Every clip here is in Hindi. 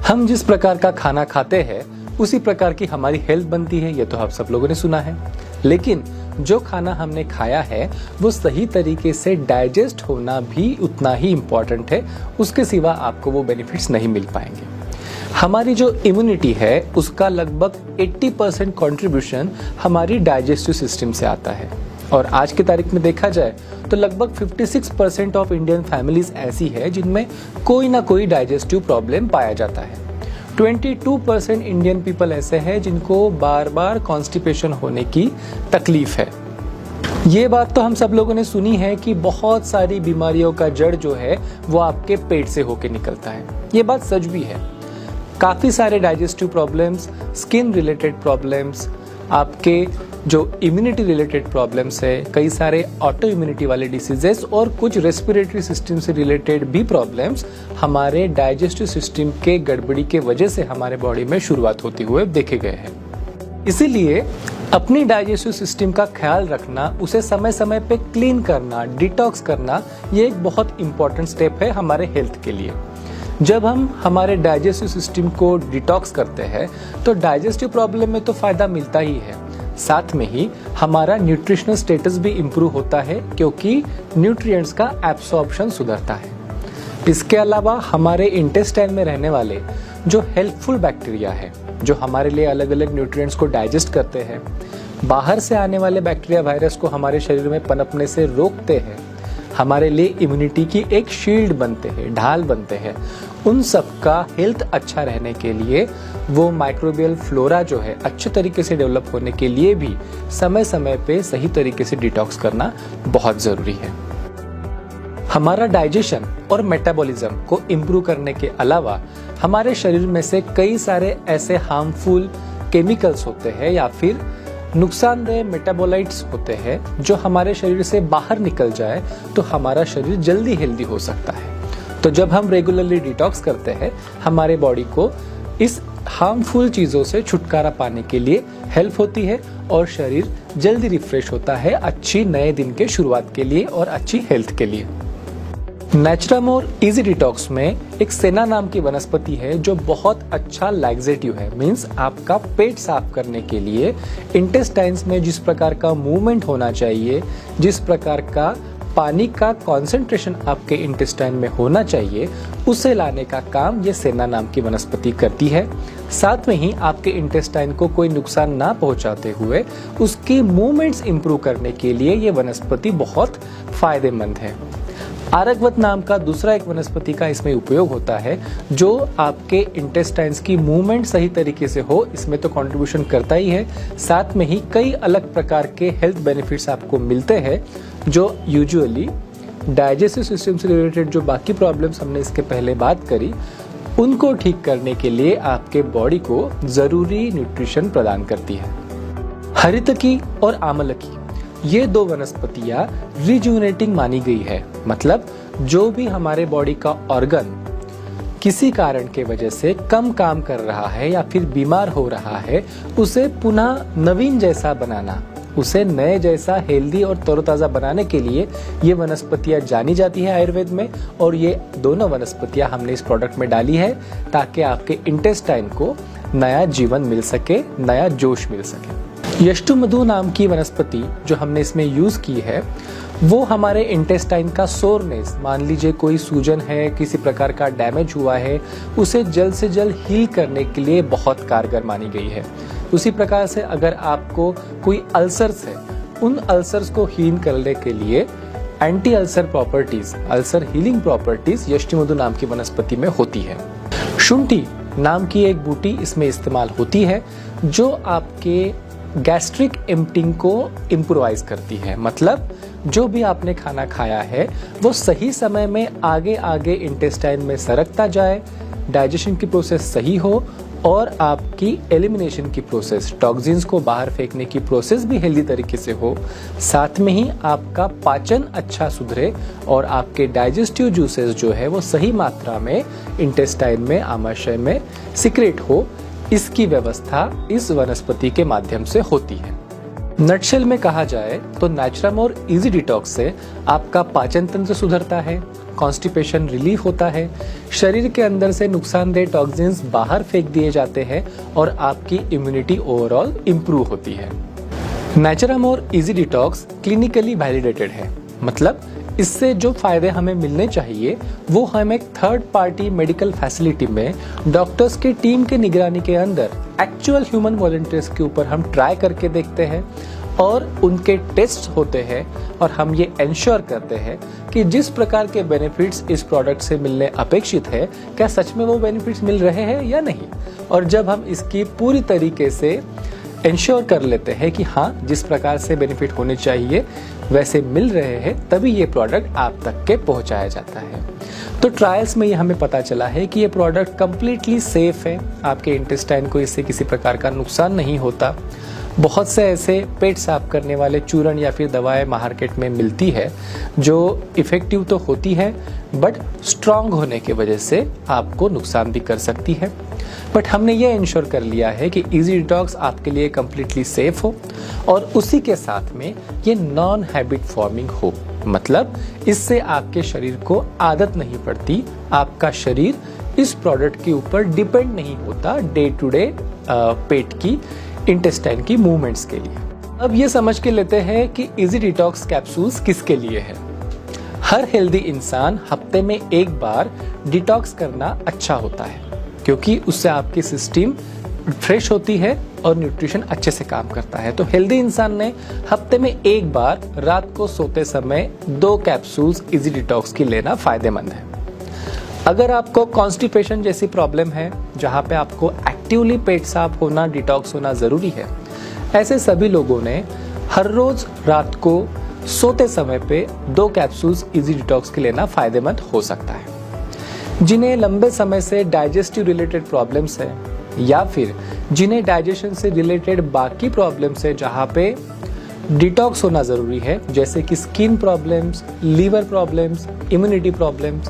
हम जिस प्रकार का खाना खाते हैं उसी प्रकार की हमारी हेल्थ बनती है, ये तो आप सब लोगों ने सुना है। लेकिन जो खाना हमने खाया है वो सही तरीके से डाइजेस्ट होना भी उतना ही इम्पोर्टेंट है, उसके सिवा आपको वो बेनिफिट्स नहीं मिल पाएंगे। हमारी जो इम्यूनिटी है उसका लगभग 80% कंट्रीब्यूशन हमारी डाइजेस्टिव सिस्टम से आता है, और आज की तारीख में देखा जाए तो लगभग 56% ऑफ इंडियन फैमिलीज ऐसी है जिनमें कोई ना कोई डाइजेस्टिव प्रॉब्लम पाया जाता है। 22% इंडियन पीपल ऐसे हैं जिनको बार बार कॉन्स्टिपेशन होने की तकलीफ है। ये बात तो हम सब लोगों ने सुनी है कि बहुत सारी बीमारियों का जड़ जो है वो आपके पेट से होके निकलता है। ये बात सच भी है। काफ़ी सारे digestive problems, skin related problems, आपके जो इम्यूनिटी रिलेटेड प्रॉब्लम्स है, कई सारे ऑटो इम्यूनिटी वाले डिसीजेस और कुछ रेस्पिरेटरी सिस्टम से रिलेटेड भी प्रॉब्लम्स हमारे डाइजेस्टिव सिस्टम के गड़बड़ी के वजह से हमारे बॉडी में शुरुआत होते हुए देखे गए हैं। इसीलिए अपनी डाइजेस्टिव सिस्टम का ख्याल रखना, उसे समय समय पे क्लीन करना, डिटॉक्स करना, ये एक बहुत इंपॉर्टेंट स्टेप है हमारे हेल्थ के लिए। जब हम हमारे डाइजेस्टिव सिस्टम को डिटॉक्स करते हैं तो डाइजेस्टिव प्रॉब्लम में तो फायदा मिलता ही है, साथ में ही हमारा न्यूट्रिशनल स्टेटस भी इम्प्रूव होता है क्योंकि न्यूट्रिएंट्स का एब्सॉर्प्शन सुधरता है। इसके अलावा हमारे इंटेस्टाइन में रहने वाले जो हेल्पफुल बैक्टीरिया है, जो हमारे लिए अलग अलग न्यूट्रिएंट्स को डाइजेस्ट करते हैं, बाहर से आने वाले बैक्टीरिया वायरस को हमारे शरीर में पनपने से रोकते हैं, हमारे लिए इम्यूनिटी की एक शील्ड बनते हैं, ढाल बनते हैं, उन सब का हेल्थ अच्छा रहने के लिए, वो माइक्रोबियल फ्लोरा जो है अच्छे तरीके से डेवलप होने के लिए भी समय समय पे सही तरीके से डिटॉक्स करना बहुत ज़रूरी है। हमारा डाइजेशन और मेटाबॉलिज्म को इम्प्रूव करने के अलावा हमारे शरीर में से कई सारे ऐसे हार्मफुल केमिकल्स होते हैं या फिर नुकसानदेह मेटाबोलाइट्स होते हैं जो हमारे शरीर से बाहर निकल जाए तो हमारा शरीर जल्दी हेल्दी हो सकता है। तो जब हम रेगुलरली डिटॉक्स करते हैं, हमारे बॉडी को इस हार्मफुल चीज़ों से छुटकारा पाने के लिए हेल्प होती है और शरीर जल्दी रिफ्रेश होता है अच्छी नए दिन के शुरुआत के लिए और अच्छी हेल्थ के लिए। नेचुरामोर इजी डिटॉक्स में एक सेना नाम की वनस्पति है जो बहुत अच्छा लैक्सेटिव है, मीन्स आपका पेट साफ करने के लिए इंटेस्टाइन्स में जिस प्रकार का मूवमेंट होना चाहिए, जिस प्रकार का पानी का कॉन्सेंट्रेशन आपके इंटेस्टाइन में होना चाहिए, उसे लाने का काम ये सेना नाम की वनस्पति करती है। साथ में ही आपके इंटेस्टाइन को कोई नुकसान ना पहुंचाते हुए उसकी मूवमेंट्स इंप्रूव करने के लिए ये वनस्पति बहुत फायदेमंद है। आरगवत नाम का दूसरा एक वनस्पति का इसमें उपयोग होता है जो आपके इंटेस्टाइन्स की मूवमेंट सही तरीके से हो, इसमें तो कंट्रीब्यूशन करता ही है, साथ में ही कई अलग प्रकार के हेल्थ बेनिफिट्स आपको मिलते हैं जो यूजुअली डाइजेस्टिव सिस्टम से रिलेटेड जो बाकी प्रॉब्लम्स हमने इसके पहले बात करी उनको ठीक करने के लिए आपके बॉडी को जरूरी न्यूट्रिशन प्रदान करती है। हरितकी और आमलकी ये दो वनस्पतियां रिजुनेटिंग मानी गई है, मतलब जो भी हमारे बॉडी का ऑर्गन किसी कारण के वजह से कम काम कर रहा है या फिर बीमार हो रहा है, उसे पुनः नवीन जैसा बनाना, उसे नए जैसा हेल्दी और तरोताज़ा बनाने के लिए ये वनस्पतियां जानी जाती है आयुर्वेद में। और ये दोनों वनस्पतियां हमने इस प्रोडक्ट में डाली है ताकि आपके इंटेस्टाइन को नया जीवन मिल सके, नया जोश मिल सके। यष्टुमधु नाम की वनस्पति जो हमने इसमें यूज की है वो हमारे इंटेस्टाइन का सोरनेस, मान लीजिए कोई सूजन है, किसी प्रकार का डैमेज हुआ है, उसे जल्द से जल्द हील करने के लिए बहुत कारगर मानी गई है। उसी प्रकार से अगर आपको कोई अल्सर्स है, उन अल्सर्स को हील करने के लिए anti ulcer properties, ulcer healing properties यष्टुमधु नाम की वनस्पति में होती है। शुंठी नाम की एक बूटी इसमें इस्तेमाल होती है जो आपके गैस्ट्रिक एम्प्टिंग को इम्प्रोवाइज करती है, मतलब जो भी आपने खाना खाया है वो सही समय में आगे आगे इंटेस्टाइन में सरकता जाए, डाइजेशन की प्रोसेस सही हो और आपकी एलिमिनेशन की प्रोसेस, टॉक्सिन्स को बाहर फेंकने की प्रोसेस भी हेल्दी तरीके से हो, साथ में ही आपका पाचन अच्छा सुधरे और आपके डाइजेस्टिव जूसेस जो है वो सही मात्रा में इंटेस्टाइन में, आमाशय में सिक्रेट हो, इसकी व्यवस्था इस वनस्पति के माध्यम से होती है। नटशेल में कहा जाए तो नेचुरामोर इजी डिटॉक्स से आपका पाचन तंत्र सुधरता है, कॉन्स्टिपेशन रिलीफ होता है, शरीर के अंदर से नुकसानदेह टॉक्सिन्स बाहर फेंक दिए जाते हैं और आपकी इम्यूनिटी ओवरऑल इंप्रूव होती है। नेचुरामोर इजी डिटॉक्स क्लिनिकली वैलिडेटेड है, मतलब इससे जो फायदे हमें मिलने चाहिए वो हम एक थर्ड पार्टी मेडिकल फैसिलिटी में डॉक्टर्स की टीम के निगरानी के अंदर एक्चुअल ह्यूमन वॉलंटियर्स के ऊपर हम ट्राई करके देखते हैं और उनके टेस्ट होते हैं और हम ये इंश्योर करते हैं कि जिस प्रकार के बेनिफिट्स इस प्रोडक्ट से मिलने अपेक्षित है क्या सच में वो बेनिफिट्स मिल रहे हैं या नहीं। और जब हम इसकी पूरी तरीके से इंश्योर कर लेते हैं कि हाँ जिस प्रकार से बेनिफिट होने चाहिए वैसे मिल रहे हैं, तभी ये प्रोडक्ट आप तक के पहुंचाया जाता है। तो ट्रायल्स में ये हमें पता चला है कि ये प्रोडक्ट कम्प्लीटली सेफ है, आपके इंटेस्टाइन को इससे किसी प्रकार का नुकसान नहीं होता। बहुत से ऐसे पेट साफ करने वाले चूर्ण या फिर दवाएं मार्केट में मिलती है जो इफेक्टिव तो होती है बट स्ट्रांग होने की वजह से आपको नुकसान भी कर सकती है। बट हमने ये इंश्योर कर लिया है कि इजी डिटॉक्स आपके लिए कम्प्लीटली सेफ हो और उसी के साथ में ये नॉन हैबिट फॉर्मिंग हो, मतलब इससे आपके शरीर को आदत नहीं पड़ती, आपका शरीर इस प्रोडक्ट के ऊपर डिपेंड नहीं होता डे टू डे पेट की इंटेस्टाइन की मूवमेंट्स के लिए। अब ये समझ के लेते हैं कि इजी डिटॉक्स कैप्सूल्स किसके लिए है। हर हेल्दी इंसान हफ्ते में एक बार डिटॉक्स करना अच्छा होता है क्योंकि उससे आपकी सिस्टम फ्रेश होती है और न्यूट्रिशन अच्छे से काम करता है। तो हेल्दी इंसान ने हफ्ते में एक बार रात को सोते समय 2 कैप्सूल्स इजी डिटॉक्स की लेना फायदेमंद है। अगर आपको कॉन्स्टिपेशन जैसी प्रॉब्लम है जहां पे आपको एक्टिवली पेट साफ होना, डिटॉक्स होना जरूरी है, ऐसे सभी लोगों ने हर रोज रात को सोते समय पे 2 कैप्सूल्स इजी डिटॉक्स के लेना फायदेमंद हो सकता है। जिन्हें लंबे समय से डाइजेस्टिव रिलेटेड प्रॉब्लम्स है या फिर जिन्हें डाइजेशन से रिलेटेड बाकी प्रॉब्लम्स है जहां पे डिटॉक्स होना जरूरी है, जैसे कि skin problems, liver problems, immunity problems,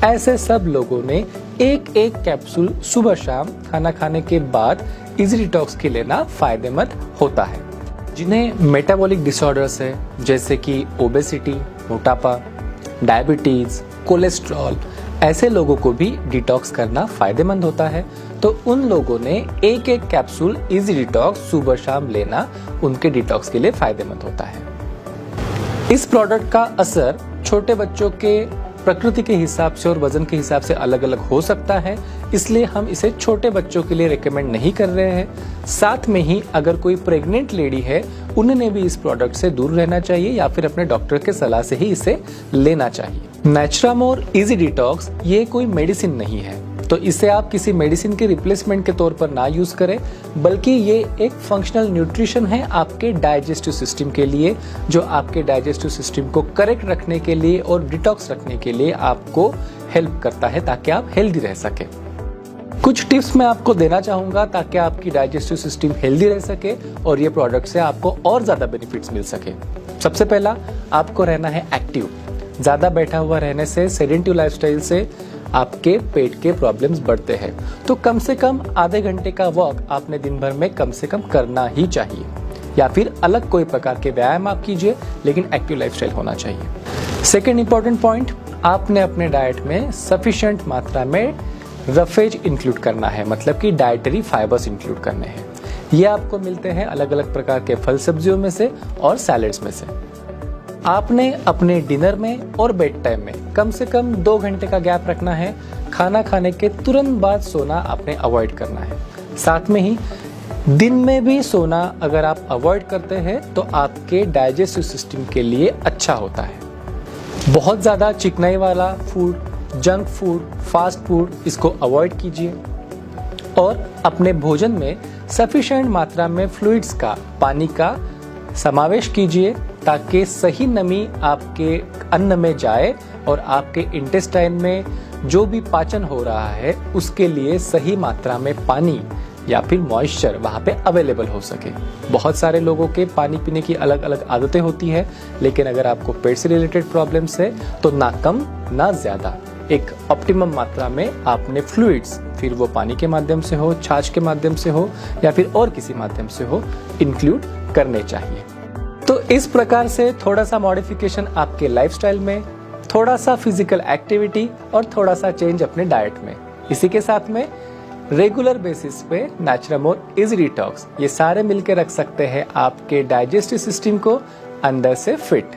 ऐसे सब लोगों ने एक कैप्सूल सुबह शाम खाना खाने के बाद इजी डिटॉक्स के लेना फायदेमंद होता है। जिन्हें मेटाबॉलिक डिसऑर्डर्स है जैसे कि ओबेसिटी, मोटापा, डायबिटीज, कोलेस्ट्रॉल, ऐसे लोगों को भी डिटॉक्स करना फायदेमंद होता है। तो उन लोगों ने एक कैप्सूल इजी डिटॉक्स सुबह शाम लेना उनके डिटॉक्स के लिए फायदेमंद होता है। इस प्रोडक्ट का असर छोटे बच्चों के प्रकृति के हिसाब से और वजन के हिसाब से अलग अलग हो सकता है, इसलिए हम इसे छोटे बच्चों के लिए रेकमेंड नहीं कर रहे हैं। साथ में ही अगर कोई प्रेग्नेंट लेडी है उन्हें भी इस प्रोडक्ट से दूर रहना चाहिए या फिर अपने डॉक्टर के सलाह से ही इसे लेना चाहिए। नेचुरामोर इजी डिटॉक्स ये कोई मेडिसिन नहीं है, तो इसे आप किसी मेडिसिन के रिप्लेसमेंट के तौर पर ना यूज करें, बल्कि ये एक फंक्शनल न्यूट्रिशन है आपके डाइजेस्टिव सिस्टम के लिए, जो आपके डाइजेस्टिव सिस्टम को करेक्ट रखने के लिए और डिटॉक्स रखने के लिए आपको हेल्प करता है ताकि आप हेल्दी रह सके। कुछ टिप्स मैं आपको देना चाहूंगा ताकि आपकी डाइजेस्टिव सिस्टम हेल्दी रह सके और ये प्रोडक्ट से आपको और ज्यादा बेनिफिट्स मिल सके। सबसे पहला, आपको रहना है एक्टिव। ज्यादा बैठा हुआ रहने से, सेडेंटिव लाइफस्टाइल से आपके पेट के प्रॉब्लम्स बढ़ते हैं, तो कम से कम आधे घंटे का वॉक आपने दिन भर में कम से कम करना ही चाहिए, या फिर अलग कोई प्रकार के व्यायाम आप कीजिए, लेकिन एक्टिव लाइफस्टाइल होना चाहिए। सेकेंड इंपॉर्टेंट पॉइंट, आपने अपने डाइट में सफिशिएंट मात्रा में रफेज इंक्लूड करना है, मतलब कि डाइटरी फाइबर्स इंक्लूड करने हैं। ये आपको मिलते हैं अलग अलग प्रकार के फल सब्जियों में से और सैलेड्स में से। आपने अपने डिनर में और बेड टाइम में कम से कम 2 घंटे का गैप रखना है। खाना खाने के तुरंत बाद सोना आपने अवॉइड करना है। साथ में ही दिन में भी सोना अगर आप अवॉइड करते हैं तो आपके डाइजेस्टिव सिस्टम के लिए अच्छा होता है। बहुत ज़्यादा चिकनाई वाला food, junk food, fast food, इसको अवॉइड कीजिए और अपने भोजन में सफिशिएंट मात्रा में फ्लूइड्स का, पानी का समावेश कीजिए ताकि सही नमी आपके अन्न में जाए और आपके इंटेस्टाइन में जो भी पाचन हो रहा है उसके लिए सही मात्रा में पानी या फिर मॉइस्चर वहाँ पे अवेलेबल हो सके। बहुत सारे लोगों के पानी पीने की अलग अलग आदतें होती है, लेकिन अगर आपको पेट से रिलेटेड प्रॉब्लम्स है तो ना कम ना ज्यादा, एक ऑप्टिमम मात्रा में आपने फ्लूइड्स, फिर वो पानी के माध्यम से हो, छाछ के माध्यम से हो या फिर और किसी माध्यम से हो, इंक्लूड करने चाहिए। तो इस प्रकार से थोड़ा सा मॉडिफिकेशन आपके लाइफस्टाइल में थोड़ा सा फिजिकल एक्टिविटी और थोड़ा सा चेंज अपने डाइट में। इसी के साथ में रेगुलर बेसिस पे नेचुरामोर इजी डिटॉक्स, ये सारे मिलकर रख सकते हैं आपके डाइजेस्टिव सिस्टम को अंदर से फिट।